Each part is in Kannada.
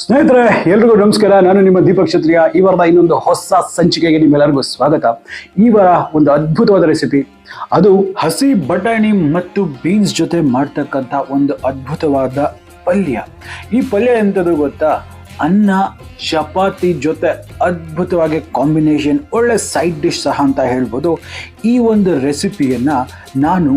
ಸ್ನೇಹಿತರೆ ಎಲ್ರಿಗೂ ನಮಸ್ಕಾರ. ನಾನು ನಿಮ್ಮ ದೀಪಕ್ ಕ್ಷತ್ರಿಯ. ಈ ವಾರದ ಇನ್ನೊಂದು ಹೊಸ ಸಂಚಿಕೆಗೆ ನಿಮ್ಮೆಲ್ಲರಿಗೂ ಸ್ವಾಗತ. ಈ ವಾರ ಒಂದು ಅದ್ಭುತವಾದ ರೆಸಿಪಿ, ಅದು ಹಸಿ ಬಟಾಣಿ ಮತ್ತು ಬೀನ್ಸ್ ಜೊತೆ ಮಾಡ್ತಕ್ಕಂಥ ಒಂದು ಅದ್ಭುತವಾದ ಪಲ್ಯ. ಈ ಪಲ್ಯ ಎಂಥದ್ದು ಗೊತ್ತಾ? ಅನ್ನ ಚಪಾತಿ ಜೊತೆ ಅದ್ಭುತವಾಗಿ ಕಾಂಬಿನೇಷನ್, ಒಳ್ಳೆ ಸೈಡ್ ಡಿಶ್ ಸಹ ಅಂತ ಹೇಳ್ಬೋದು. ಈ ಒಂದು ರೆಸಿಪಿಯನ್ನು ನಾನು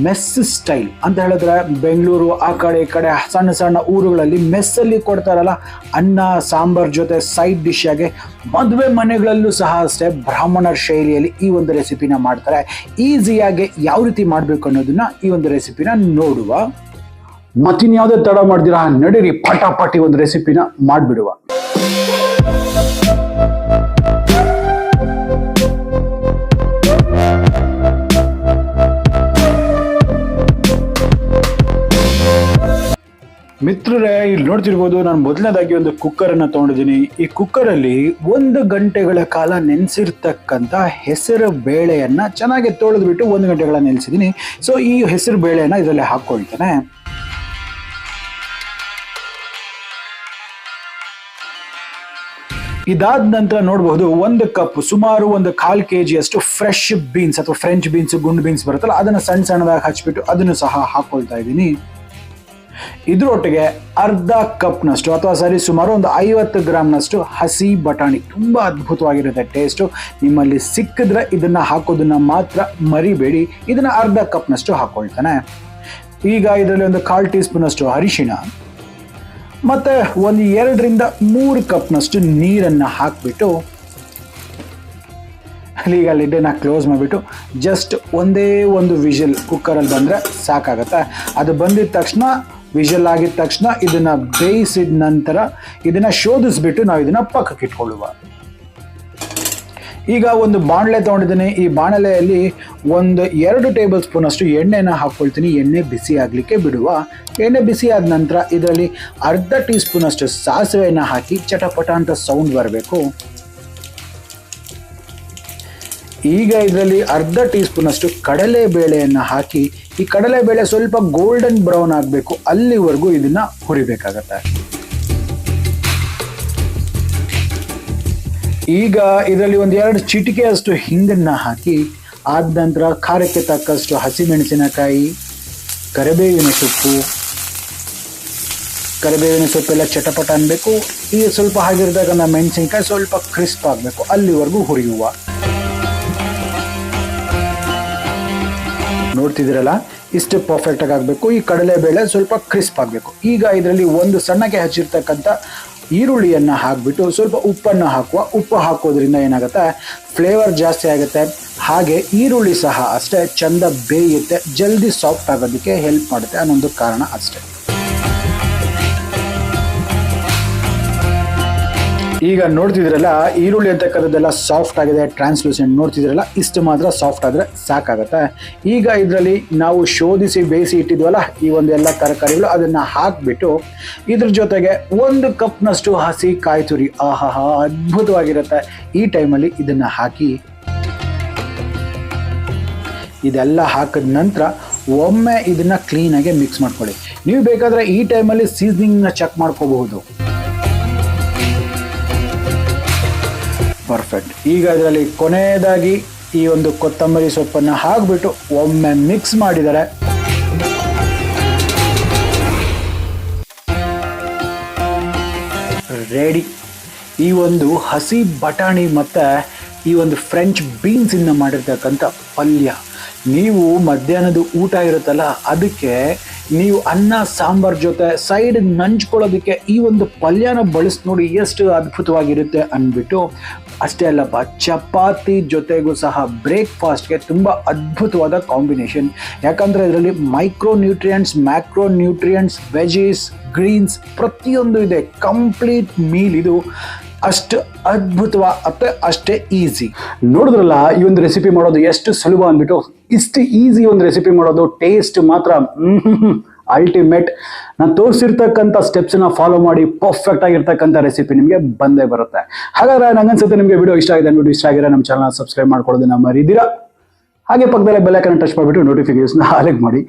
ಮೆಸ್ ಸ್ಟೈಲ್ ಅಂತ ಹೇಳಿದ್ರೆ, ಬೆಂಗಳೂರು ಆ ಕಡೆ ಈ ಕಡೆ ಸಣ್ಣ ಸಣ್ಣ ಊರುಗಳಲ್ಲಿ ಮೆಸ್ಸಲ್ಲಿ ಕೊಡ್ತಾರಲ್ಲ, ಅನ್ನ ಸಾಂಬಾರ್ ಜೊತೆ ಸೈಡ್ ಡಿಶ್ ಆಗಿ ಮದುವೆ ಮನೆಗಳಲ್ಲೂ ಸಹ ಅಷ್ಟೇ ಬ್ರಾಹ್ಮಣರ ಶೈಲಿಯಲ್ಲಿ ಈ ಒಂದು ರೆಸಿಪಿನ ಮಾಡ್ತಾರೆ. ಈಸಿಯಾಗಿ ಯಾವ ರೀತಿ ಮಾಡಬೇಕು ಅನ್ನೋದನ್ನ ಈ ಒಂದು ರೆಸಿಪಿನ ನೋಡುವ. ಮತ್ತಿನ್ಯಾವುದೇ ತಡ ಮಾಡ್ದಿರಾ, ನಡೀರಿ ಪಟಾಪಟಿ ಒಂದು ರೆಸಿಪಿನ ಮಾಡಿಬಿಡುವ. ಮಿತ್ರರೇ, ಇಲ್ಲಿ ನೋಡ್ತಿರ್ಬೋದು, ನಾನು ಮೊದಲನೇದಾಗಿ ಒಂದು ಕುಕ್ಕರನ್ನು ತೊಗೊಂಡಿದ್ದೀನಿ. ಈ ಕುಕ್ಕರಲ್ಲಿ 1 ಗಂಟೆಗಳ ಕಾಲ ನೆನೆಸಿರ್ತಕ್ಕಂಥ ಹೆಸರು ಬೇಳೆಯನ್ನು ಚೆನ್ನಾಗಿ ತೊಳೆದ್ಬಿಟ್ಟು 1 ಗಂಟೆಗಳ ನೆನೆಸಿದ್ದೀನಿ. ಸೊ ಈ ಹೆಸರು ಬೇಳೆಯನ್ನು ಇದರಲ್ಲಿ ಹಾಕ್ಕೊಳ್ತೇನೆ. ಇದಾದ ನಂತರ ನೋಡಬಹುದು, 1 ಕಪ್ ಸುಮಾರು 1/4 kg ಅಷ್ಟು ಫ್ರೆಶ್ ಬೀನ್ಸ್ ಅಥವಾ ಫ್ರೆಂಚ್ ಬೀನ್ಸ್, ಗುಂಡು ಬೀನ್ಸ್ ಬರುತ್ತಲ್ಲ, ಅದನ್ನು ಸಣ್ಣ ಸಣ್ಣದಾಗಿ ಹಚ್ಬಿಟ್ಟು ಅದನ್ನು ಸಹ ಹಾಕೊಳ್ತಾ ಇದ್ದೀನಿ. ಇದರೊಟ್ಟಿಗೆ ಅರ್ಧ ಕಪ್ನಷ್ಟು ಅಥವಾ ಸುಮಾರು 50 ಗ್ರಾಮ್ನಷ್ಟು ಹಸಿ ಬಟಾಣಿ. ತುಂಬ ಅದ್ಭುತವಾಗಿರುತ್ತೆ ಟೇಸ್ಟು. ನಿಮ್ಮಲ್ಲಿ ಸಿಕ್ಕಿದ್ರೆ ಇದನ್ನು ಹಾಕೋದನ್ನ ಮಾತ್ರ ಮರಿಬೇಡಿ. ಇದನ್ನು ಅರ್ಧ ಕಪ್ನಷ್ಟು ಹಾಕೊಳ್ತಾನೆ. ಈಗ ಇದರಲ್ಲಿ 1/4 ಟೀ ಸ್ಪೂನಷ್ಟು ಅರಿಶಿಣ ಮತ್ತು 2 ರಿಂದ 3 ಕಪ್ನಷ್ಟು ನೀರನ್ನು ಹಾಕಿಬಿಟ್ಟು, ಈಗ ಲಿಡ್ಡನ್ನು ಕ್ಲೋಸ್ ಮಾಡಿಬಿಟ್ಟು ಜಸ್ಟ್ ಒಂದೇ ಒಂದು ವಿಷಲ್ ಕುಕ್ಕರಲ್ಲಿ ಬಂದರೆ ಸಾಕಾಗತ್ತೆ. ಅದು ಬಂದಿದ ತಕ್ಷಣ, ವಿಷಲ್ ಆಗಿದ ತಕ್ಷಣ ಇದನ್ನು ಬೇಯಿಸಿದ ನಂತರ ಇದನ್ನು ಶೋಧಿಸ್ಬಿಟ್ಟು ನಾವು ಇದನ್ನು ಪಕ್ಕಕ್ಕೆ ಇಟ್ಕೊಳ್ಳುವ. ಈಗ ಒಂದು ಬಾಣಲೆ ತೊಗೊಂಡಿದ್ದೀನಿ. ಈ ಬಾಣಲೆಯಲ್ಲಿ 2 ಟೇಬಲ್ ಸ್ಪೂನ್ ಅಷ್ಟು ಎಣ್ಣೆನ ಹಾಕ್ಕೊಳ್ತೀನಿ. ಎಣ್ಣೆ ಬಿಸಿ ಆಗಲಿಕ್ಕೆ ಬಿಡುವ. ಎಣ್ಣೆ ಬಿಸಿ ಆದ ನಂತರ ಇದರಲ್ಲಿ ಅರ್ಧ ಟೀ ಸ್ಪೂನ್ ಅಷ್ಟು ಸಾಸಿವೆಯನ್ನು ಹಾಕಿ ಚಟಪಟ ಅಂತ ಸೌಂಡ್ ಬರಬೇಕು. ಈಗ ಇದರಲ್ಲಿ ಅರ್ಧ ಟೀ ಸ್ಪೂನ್ ಅಷ್ಟು ಕಡಲೆಬೇಳೆಯನ್ನು ಹಾಕಿ, ಈ ಕಡಲೆಬೇಳೆ ಸ್ವಲ್ಪ ಗೋಲ್ಡನ್ ಬ್ರೌನ್ ಆಗಬೇಕು, ಅಲ್ಲಿವರೆಗೂ ಇದನ್ನ ಹುರಿಬೇಕಾಗತ್ತೆ. ಈಗ ಇದರಲ್ಲಿ 2 ಚಿಟಿಕೆ ಅಷ್ಟು ಹಿಂಗನ್ನು ಹಾಕಿ, ಆದ ನಂತರ ಖಾರಕ್ಕೆ ತಕ್ಕಷ್ಟು ಹಸಿಮೆಣಸಿನಕಾಯಿ, ಕರಿಬೇವಿನ ಸೊಪ್ಪೆಲ್ಲ ಚಟಪಟ ಅನ್ಬೇಕು. ಈಗ ಸ್ವಲ್ಪ ಹಾಗಿರಿದಾಗ ಮೆಣಸಿನಕಾಯಿ ಸ್ವಲ್ಪ ಕ್ರಿಸ್ಪ್ ಆಗಬೇಕು, ಅಲ್ಲಿವರೆಗೂ ಹುರಿಯುವ. ನೋಡ್ತಿದ್ದೀರಲ್ಲ, ಇಷ್ಟು ಪರ್ಫೆಕ್ಟಾಗಿ ಆಗಬೇಕು. ಈ ಕಡಲೆಬೇಳೆ ಸ್ವಲ್ಪ ಕ್ರಿಸ್ಪ್ ಆಗಬೇಕು. ಈಗ ಇದರಲ್ಲಿ 1 ಸಣ್ಣಗೆ ಹಚ್ಚಿರ್ತಕ್ಕಂಥ ಈರುಳ್ಳಿಯನ್ನು ಹಾಕಿಬಿಟ್ಟು ಸ್ವಲ್ಪ ಉಪ್ಪನ್ನು ಹಾಕುವ. ಉಪ್ಪು ಹಾಕೋದ್ರಿಂದ ಏನಾಗುತ್ತೆ, ಫ್ಲೇವರ್ ಜಾಸ್ತಿ ಆಗುತ್ತೆ. ಹಾಗೆ ಈರುಳ್ಳಿ ಸಹ ಅಷ್ಟೇ ಚೆಂದ ಬೇಯುತ್ತೆ, ಜಲ್ದಿ ಸಾಫ್ಟ್ ಆಗೋದಕ್ಕೆ ಹೆಲ್ಪ್ ಮಾಡುತ್ತೆ ಅನ್ನೊಂದು ಕಾರಣ ಅಷ್ಟೇ. ಈಗ ನೋಡ್ತಿದ್ರಲ್ಲ, ಈರುಳ್ಳಿ ಅಂತಕ್ಕಂಥದ್ದೆಲ್ಲ ಸಾಫ್ಟ್ ಆಗಿದೆ, ಟ್ರಾನ್ಸ್ಲೂಸೆಂಟ್. ನೋಡ್ತಿದ್ರಲ್ಲ, ಇಷ್ಟು ಮಾತ್ರ ಸಾಫ್ಟ್ ಆದರೆ ಸಾಕಾಗತ್ತೆ. ಈಗ ಇದರಲ್ಲಿ ನಾವು ಶೋಧಿಸಿ ಬೇಯಿಸಿ ಇಟ್ಟಿದ್ವಲ್ಲ ಈ ಎಲ್ಲ ತರಕಾರಿಗಳು, ಅದನ್ನು ಹಾಕಿಬಿಟ್ಟು ಇದ್ರ ಜೊತೆಗೆ 1 ಕಪ್ನಷ್ಟು ಹಸಿ ಕಾಯಿ ತುರಿ. ಆಹಾ, ಅದ್ಭುತವಾಗಿರುತ್ತೆ. ಈ ಟೈಮಲ್ಲಿ ಇದನ್ನು ಹಾಕಿ, ಇದೆಲ್ಲ ಹಾಕಿದ ನಂತರ ಒಮ್ಮೆ ಇದನ್ನು ಕ್ಲೀನಾಗಿ ಮಿಕ್ಸ್ ಮಾಡ್ಕೊಳ್ಳಿ. ನೀವು ಬೇಕಾದರೆ ಈ ಟೈಮಲ್ಲಿ ಸೀಸನಿಂಗ್ನ ಚೆಕ್ ಮಾಡ್ಕೋಬಹುದು. ಪರ್ಫೆಕ್ಟ್. ಈಗ ಇದರಲ್ಲಿ ಕೊನೆಯದಾಗಿ ಈ ಕೊತ್ತಂಬರಿ ಸೊಪ್ಪನ್ನು ಹಾಕಿಬಿಟ್ಟು ಒಮ್ಮೆ ಮಿಕ್ಸ್ ಮಾಡಿದರೆ ರೆಡಿ. ಈ ಹಸಿ ಬಟಾಣಿ ಮತ್ತು ಈ ಫ್ರೆಂಚ್ ಬೀನ್ಸಿಂದ ಮಾಡಿರ್ತಕ್ಕಂಥ ಪಲ್ಯ. ನೀವು ಮಧ್ಯಾಹ್ನದ ಊಟ ಇರುತ್ತಲ್ಲ, ಅದಕ್ಕೆ ನೀವು ಅನ್ನ ಸಾಂಬಾರ್ ಜೊತೆ ಸೈಡ್ ನಂಚ್ಕೊಳ್ಳೋದಕ್ಕೆ ಈ ಪಲ್ಯನ ಬಳಸಿ ನೋಡಿ, ಎಷ್ಟು ಅದ್ಭುತವಾಗಿರುತ್ತೆ ಅಂದ್ಬಿಟ್ಟು. ಅಷ್ಟೇ ಅಲ್ಲಪ್ಪ, ಚಪಾತಿ ಜೊತೆಗೂ ಸಹ ಬ್ರೇಕ್ಫಾಸ್ಟ್ಗೆ ತುಂಬ ಅದ್ಭುತವಾದ ಕಾಂಬಿನೇಷನ್. ಯಾಕಂದರೆ ಇದರಲ್ಲಿ micro nutrients, macro nutrients, veggies, greens ಪ್ರತಿಯೊಂದು ಇದೆ. ಕಂಪ್ಲೀಟ್ ಮೀಲ್ ಇದು. ಅಷ್ಟು ಅದ್ಭುತವಾಗುತ್ತೆ, ಅಷ್ಟೇ ಈಸಿ. ನೋಡಿದ್ರಲ್ಲ, ಈ ರೆಸಿಪಿ ಮಾಡೋದು ಎಷ್ಟು ಸುಲಭ ಅಂದ್ಬಿಟ್ಟು. ಇಷ್ಟು ಈಸಿ ರೆಸಿಪಿ ಮಾಡೋದು, ಟೇಸ್ಟ್ ಮಾತ್ರ ಅಲ್ಟಿಮೇಟ್. ನಾನು ತೋರಿಸಿರ್ತಕ್ಕಂಥ ಸ್ಟೆಪ್ಸನ್ನ ಫಾಲೋ ಮಾಡಿ ಪರ್ಫೆಕ್ಟ್ ಆಗಿರ್ತಕ್ಕಂಥ ರೆಸಿಪಿ ನಿಮಗೆ ಬಂದೇ ಬರುತ್ತೆ. ಹಾಗಾದ್ರೆ ನಂಗನ್ಸುತ್ತೆ ನಿಮಗೆ ವಿಡಿಯೋ ಇಷ್ಟ ಆಗಿದೆ. ವಿಡಿಯೋ ಇಷ್ಟ ಆಗಿದ್ರೆ ನಮ್ಮ ಚಾನಲ್ ಸಬ್ಸ್ಕ್ರೈಬ್ ಮಾಡ್ಕೊಳ್ಳೋದನ್ನ ಮರಿದಿರಾ. ಹಾಗೆ ಪಕ್ಕದಲ್ಲೇ ಬೆಲ್ ಐಕಾನ್ ಟಚ್ ಮಾಡಿಬಿಟ್ಟು ನೋಟಿಫಿಕೇಶನ್ ಆಲಿಗೆ ಮಾಡಿ.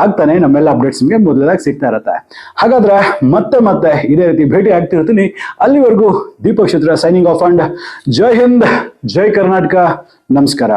ಆಗ್ತಾನೆ ನಮ್ಮೆಲ್ಲ ಅಪ್ಡೇಟ್ಸ್ ನಿಮಗೆ ಮೊದಲಾಗಿ ಸಿಗ್ತಾ ಇರುತ್ತೆ. ಹಾಗಾದ್ರೆ ಮತ್ತೆ ಇದೇ ರೀತಿ ಭೇಟಿ ಆಗ್ತಿರ್ತೀನಿ. ಅಲ್ಲಿವರೆಗೂ ದೀಪಕ್ ಸೈನಿಂಗ್ ಆಫ್ ಅಂಡ್ ಜೈ ಹಿಂದ್, ಜೈ ಕರ್ನಾಟಕ, ನಮಸ್ಕಾರ.